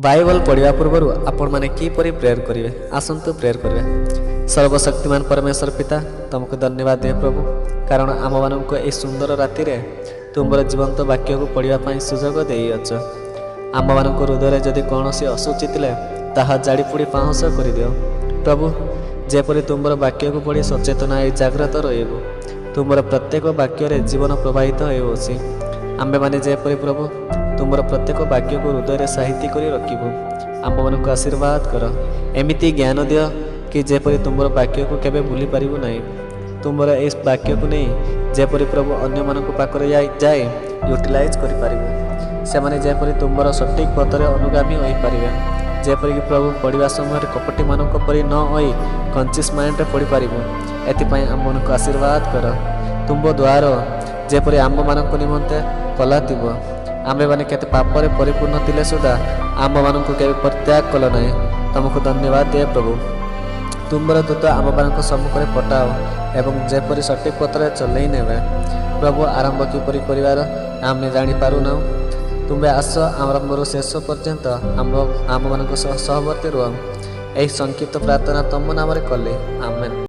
Bible पढ़ा पूर्व आपण मैंने किपरि प्रेयर करेंगे आसतु प्रेयर करेंगे। सर्वशक्तिमान परमेश्वर पिता तुमको धन्यवाद दे प्रभु, कारण आम मानक यह सुंदर राति रे तुमर जीवंत वाक्य को पढ़ापी सुजोग देच। आम मान हृदय जदि कौन सी असुचि थे ताहा जाड़ीपोड़ी पाँच कर दियो प्रभु। जेपरी तुमर वाक्य को पढ़ी सचेतना जाग्रत रही तुमर प्रत्येक वाक्य जीवन प्रवाहित होसी। आम्भे माने जेपरी प्रभु तुमर प्रत्येक वाक्य को हृदय साहित्य कर रखिबु। आम मानक आशीर्वाद कर, एमिति ज्ञान दियो कि जेपरी तुमर वाक्य को केबे भूली पारिबु नहीं। तुमर इस वाक्य को नहीं जेपरी प्रभु अन्य मानक पाखरे जाए यूटिलाइज करि पारिबु। से माने जेपरी तुमर सठिक पथरे अनुगामी होई पारिबे। जेपरी कि प्रभु पढ़ा समय कपटी मानक परि न होई कन्सियस माइंड पढ़ी पारिबु। एथिपाई आम मानक आशीर्वाद कर। तुम द्वार जेपरी आम मानक निमंते कला थिबो। आमे माने केते पापरे परिपूर्ण थिले सुधा आम मानक केबे परित्याग कल नाही। तुमको धन्यवाद दे प्रभु। तुमर दूत आम मानक सम्मुखरे पठाओ एवं जेपरी सठिक पथरे चलई नेबे प्रभु। आरंभ किपरि करिवार आमे जानि पारु ना। तुम्बे आस आरंभर शेष पर्यंत आम मानक सहवर्ती रुह। यही संक्षिप्त प्रार्थना तुम नाम कले, आमेन।